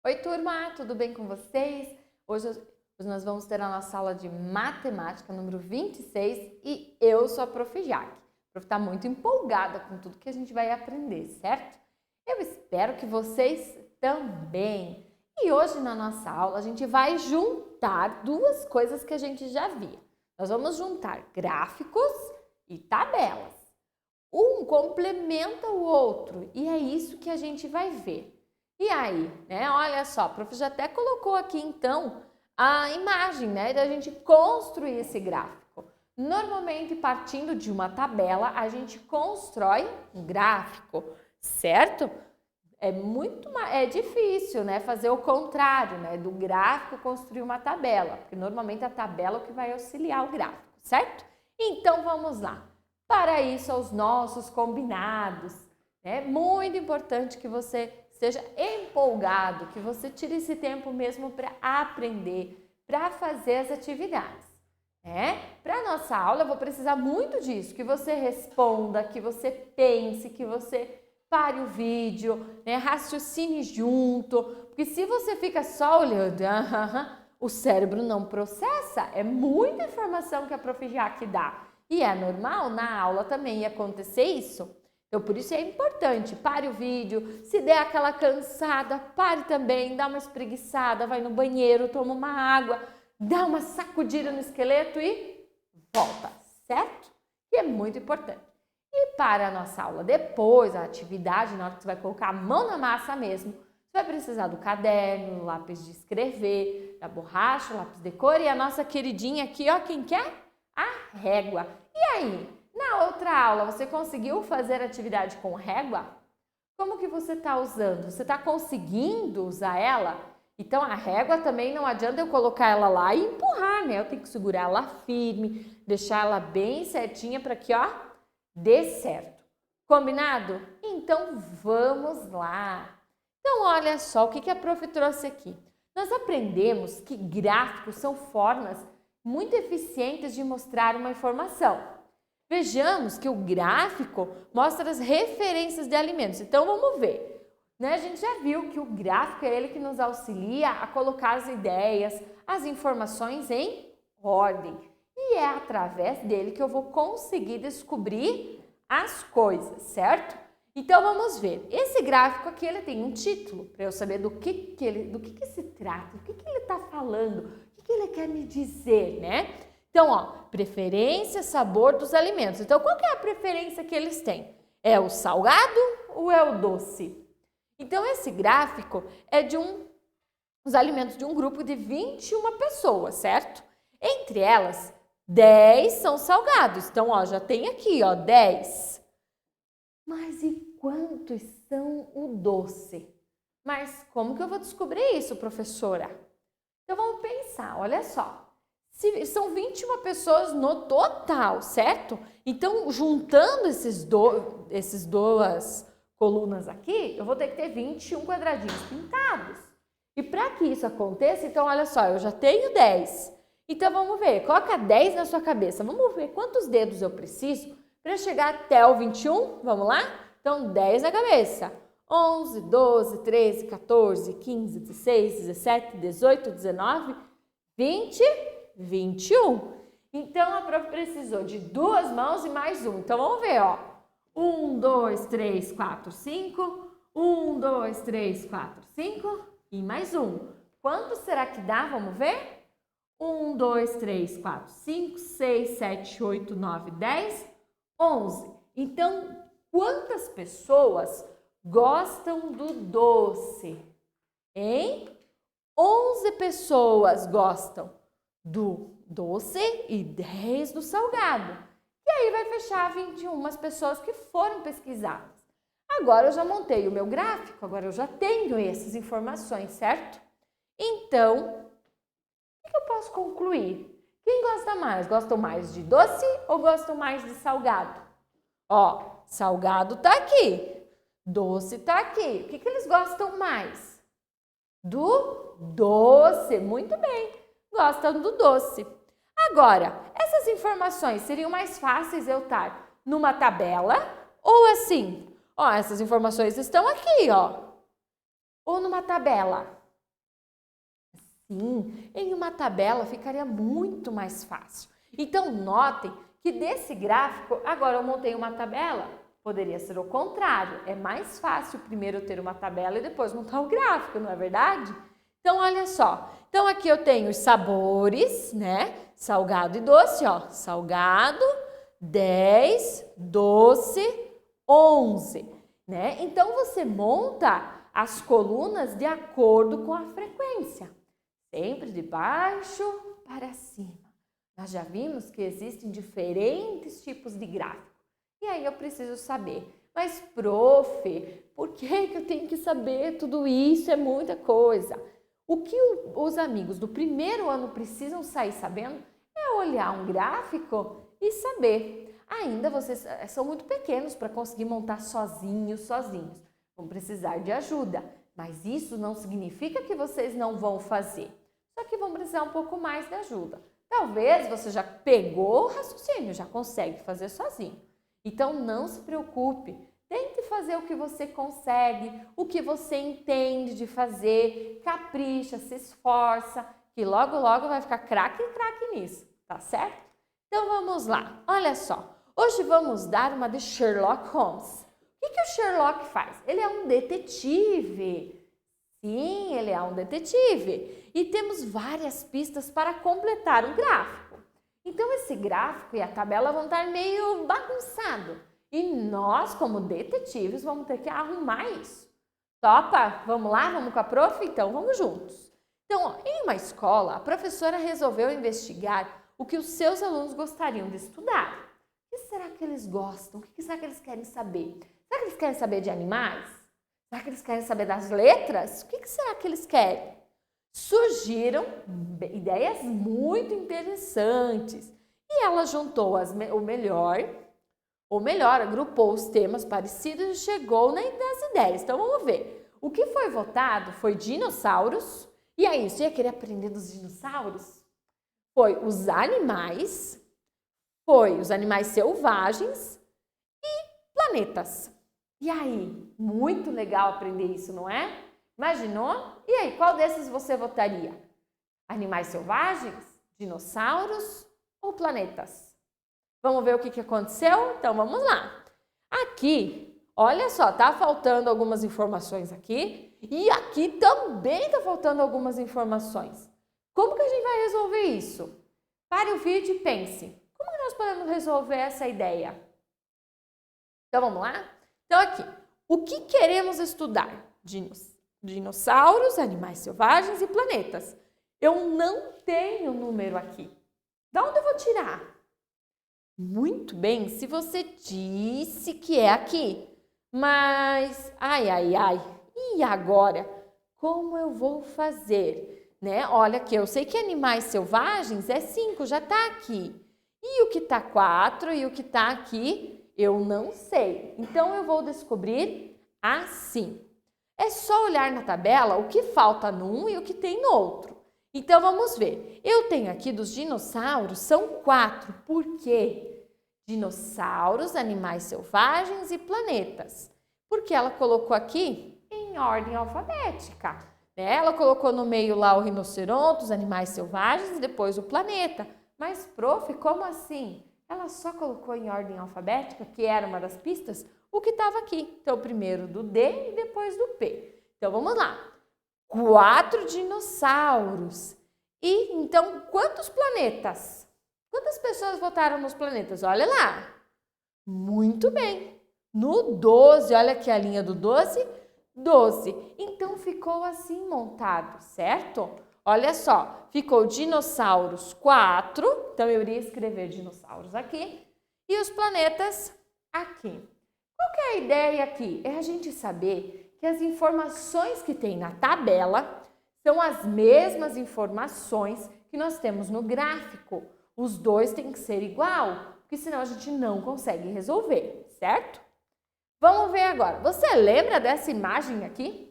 Oi, turma, tudo bem com vocês? Hoje nós vamos ter a nossa aula de matemática número 26 e eu sou a Prof. Jaque. A Prof. está muito empolgada com tudo que a gente vai aprender, certo? Eu espero que vocês também. E hoje na nossa aula a gente vai juntar duas coisas que a gente já via. Nós vamos juntar gráficos e tabelas. Um complementa o outro e é isso que a gente vai ver. E aí, né? Olha só, a prof já até colocou aqui então a imagem, né, da gente construir esse gráfico. Normalmente, partindo de uma tabela, a gente constrói um gráfico, certo? É difícil, né, fazer o contrário, né, do gráfico construir uma tabela, porque normalmente a tabela é o que vai auxiliar o gráfico, certo? Então, vamos lá. Para isso, aos nossos combinados, é muito importante que você esteja empolgado, que você tire esse tempo mesmo para aprender, para fazer as atividades. Para a nossa aula, eu vou precisar muito disso, que você responda, que você pense, que você pare o vídeo, né, raciocine junto, porque se você fica só olhando, o cérebro não processa, é muita informação que a Prof. Jaque dá. E é normal na aula também acontecer isso. Então, por isso é importante, pare o vídeo, se der aquela cansada, pare também, dá uma espreguiçada, vai no banheiro, toma uma água, dá uma sacudida no esqueleto e volta, certo? E é muito importante. E para a nossa aula depois, a atividade, na hora que você vai colocar a mão na massa mesmo, você vai precisar do caderno, lápis de escrever, da borracha, lápis de cor e a nossa queridinha aqui, ó, quem quer? A régua. E aí? Na outra aula, você conseguiu fazer atividade com régua? Como que você está usando? Você está conseguindo usar ela? Então, a régua também não adianta eu colocar ela lá e empurrar, né? Eu tenho que segurar ela firme, deixar ela bem certinha para que, ó, dê certo. Combinado? Então, vamos lá. Então, olha só o que a prof trouxe aqui. Nós aprendemos que gráficos são formas muito eficientes de mostrar uma informação. Vejamos que o gráfico mostra as referências de alimentos. Então, vamos ver. A gente já viu que o gráfico é ele que nos auxilia a colocar as ideias, as informações em ordem. E é através dele que eu vou conseguir descobrir as coisas, certo? Então, vamos ver. Esse gráfico aqui, ele tem um título, para eu saber do que se trata, do que ele está falando, o que ele quer me dizer, né? Então, ó, preferência, sabor dos alimentos. Então, qual que é a preferência que eles têm? É o salgado ou é o doce? Então, esse gráfico é de os alimentos de um grupo de 21 pessoas, certo? Entre elas, 10 são salgados. Então, ó, já tem aqui, ó, 10. Mas e quantos são o doce? Mas como que eu vou descobrir isso, professora? Então, vamos pensar, olha só. São 21 pessoas no total, certo? Então, juntando essas duas colunas aqui, eu vou ter que ter 21 quadradinhos pintados. E para que isso aconteça, então, olha só, eu já tenho 10. Então, vamos ver, coloca 10 na sua cabeça. Vamos ver quantos dedos eu preciso para chegar até o 21. Vamos lá? Então, 10 na cabeça. 11, 12, 13, 14, 15, 16, 17, 18, 19, 20... 21. Então, a prof precisou de duas mãos e mais um. Então, vamos ver, ó. 1, 2, 3, 4, 5. 1, 2, 3, 4, 5. E mais um. Quanto será que dá? Vamos ver? 1, 2, 3, 4, 5, 6, 7, 8, 9, 10, 11. Então, quantas pessoas gostam do doce? Hein? 11 pessoas gostam do doce e 10 do salgado. E aí vai fechar 21 pessoas que foram pesquisadas. Agora eu já montei o meu gráfico, agora eu já tenho essas informações, certo? Então, o que eu posso concluir? Quem gosta mais? Gostam mais de doce ou gostam mais de salgado? Ó, salgado tá aqui, doce tá aqui. O que eles gostam mais? Do doce, muito bem. Gostam do doce. Agora, essas informações seriam mais fáceis eu estar numa tabela ou assim? Ó, essas informações estão aqui, ó. Ou numa tabela. Sim, em uma tabela ficaria muito mais fácil. Então, notem que desse gráfico, agora eu montei uma tabela. Poderia ser o contrário. É mais fácil primeiro ter uma tabela e depois montar o gráfico, não é verdade? Então, olha só. Então, aqui eu tenho os sabores, né? Salgado e doce, ó. Salgado, 10, doce, 11, né? Então, você monta as colunas de acordo com a frequência. Sempre de baixo para cima. Nós já vimos que existem diferentes tipos de gráfico. E aí eu preciso saber, mas prof, por que eu tenho que saber tudo isso? É muita coisa. O que os amigos do primeiro ano precisam sair sabendo é olhar um gráfico e saber. Ainda vocês são muito pequenos para conseguir montar sozinhos. Vão precisar de ajuda, mas isso não significa que vocês não vão fazer. Só que vão precisar um pouco mais de ajuda. Talvez você já pegou o raciocínio, já consegue fazer sozinho. Então não se preocupe, tente fazer o que você consegue, o que você entende de fazer, capricha, se esforça, que logo vai ficar craque nisso, tá certo? Então vamos lá, olha só, hoje vamos dar uma de Sherlock Holmes. O que o Sherlock faz? Ele é um detetive. Sim, ele é um detetive e temos várias pistas para completar o gráfico. Então, esse gráfico e a tabela vão estar meio bagunçado e nós, como detetives, vamos ter que arrumar isso. Topa? Vamos lá? Vamos com a prof? Então, vamos juntos. Então, ó, em uma escola, a professora resolveu investigar o que os seus alunos gostariam de estudar. O que será que eles gostam? O que será que eles querem saber? Será que eles querem saber de animais? Será que eles querem saber das letras? O que será que eles querem? Surgiram ideias muito interessantes e ela juntou agrupou os temas parecidos e chegou nas ideias. Então vamos ver. O que foi votado foi dinossauros. E aí, você ia querer aprender dos dinossauros? Foi os animais selvagens e planetas. E aí, muito legal aprender isso, não é? Imaginou? E aí, qual desses você votaria? Animais selvagens, dinossauros ou planetas? Vamos ver o que aconteceu? Então, vamos lá. Aqui, olha só, tá faltando algumas informações aqui e aqui também tá faltando algumas informações. Como que a gente vai resolver isso? Pare o vídeo e pense. Como que nós podemos resolver essa ideia? Então, vamos lá? Então, aqui, o que queremos estudar? Dinossauros, animais selvagens e planetas. Eu não tenho número aqui. De onde eu vou tirar? Muito bem, se você disse que é aqui. Mas, e agora? Como eu vou fazer? Né? Olha aqui, eu sei que animais selvagens é 5, já está aqui. E o que está 4 e o que está aqui, eu não sei. Então, eu vou descobrir assim. É só olhar na tabela o que falta num e o que tem no outro. Então, vamos ver. Eu tenho aqui dos dinossauros, são 4. Por quê? Dinossauros, animais selvagens e planetas. Porque ela colocou aqui em ordem alfabética. Né? Ela colocou no meio lá o rinoceronte, os animais selvagens e depois o planeta. Mas, prof, como assim? Ela só colocou em ordem alfabética, que era uma das pistas, o que estava aqui. Então, primeiro do D e depois do P. Então, vamos lá. 4 dinossauros. E, então, quantos planetas? Quantas pessoas votaram nos planetas? Olha lá. Muito bem. No 12, olha aqui a linha do 12. 12. Então, ficou assim montado, certo? Olha só, ficou dinossauros 4, então eu iria escrever dinossauros aqui, e os planetas aqui. Qual que é a ideia aqui? É a gente saber que as informações que tem na tabela são as mesmas informações que nós temos no gráfico. Os dois têm que ser igual, porque senão a gente não consegue resolver, certo? Vamos ver agora. Você lembra dessa imagem aqui?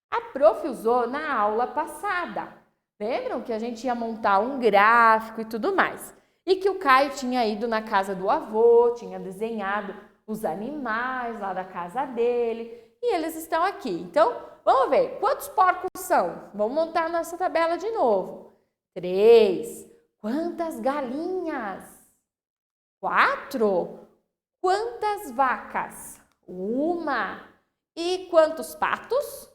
A prof usou na aula passada. Lembram que a gente ia montar um gráfico e tudo mais? E que o Caio tinha ido na casa do avô, tinha desenhado os animais lá da casa dele. E eles estão aqui. Então, vamos ver. Quantos porcos informação. Vamos montar a nossa tabela de novo. 3. Quantas galinhas? 4. Quantas vacas? 1. E quantos patos?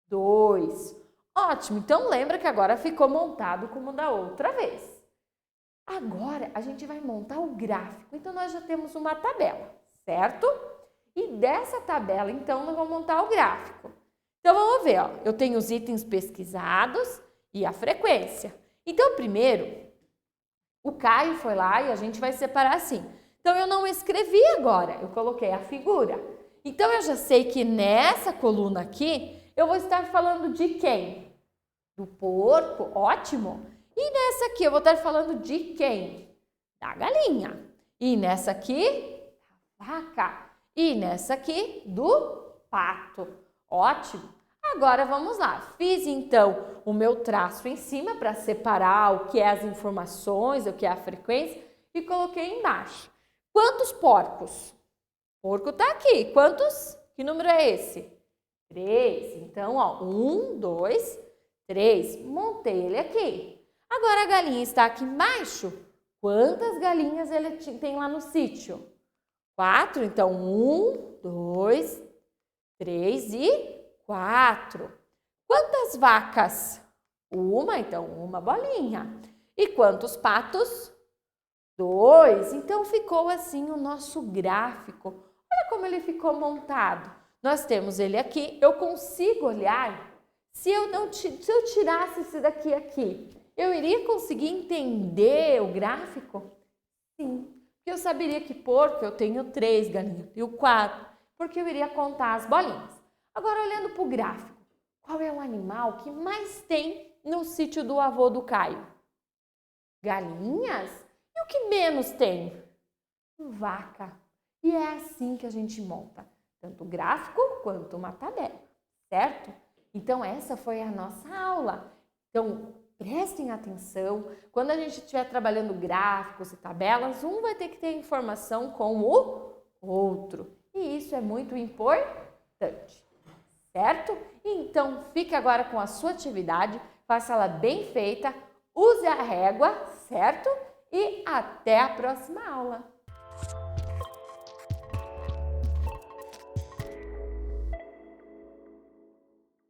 2. Ótimo, então lembra que agora ficou montado como da outra vez. Agora a gente vai montar o gráfico, então nós já temos uma tabela, certo? E dessa tabela, então, nós vamos montar o gráfico. Então vamos ver, ó, eu tenho os itens pesquisados e a frequência. Então primeiro, o Caio foi lá e a gente vai separar assim. Então eu não escrevi agora, eu coloquei a figura. Então eu já sei que nessa coluna aqui, eu vou estar falando de quem? Do porco, ótimo. E nessa aqui eu vou estar falando de quem? Da galinha. E nessa aqui, da vaca. E nessa aqui, do pato. Ótimo. Agora vamos lá. Fiz então o meu traço em cima para separar o que é as informações, o que é a frequência e coloquei embaixo. Quantos porcos? Porco tá aqui. Quantos? Que número é esse? 3. Então, ó, 1, 2, 3. Montei ele aqui. Agora a galinha está aqui embaixo. Quantas galinhas ele tem lá no sítio? 4. Então, 1, 2, 3 e 4. Quantas vacas? 1. Então, uma bolinha. E quantos patos? 2. Então, ficou assim o nosso gráfico. Olha como ele ficou montado. Nós temos ele aqui. Eu consigo olhar. Se eu tirasse esse daqui aqui, eu iria conseguir entender o gráfico? Sim. Porque eu saberia que porco eu tenho 3, galinha eu tenho 4. Porque eu iria contar as bolinhas. Agora, olhando para o gráfico, qual é o animal que mais tem no sítio do avô do Caio? Galinhas? E o que menos tem? Vaca. E é assim que a gente monta, tanto o gráfico quanto uma tabela, certo? Então, essa foi a nossa aula. Então, prestem atenção. Quando a gente estiver trabalhando gráficos e tabelas, um vai ter que ter informação com o outro. E isso é muito importante, certo? Então, fique agora com a sua atividade, faça ela bem feita, use a régua, certo? E até a próxima aula!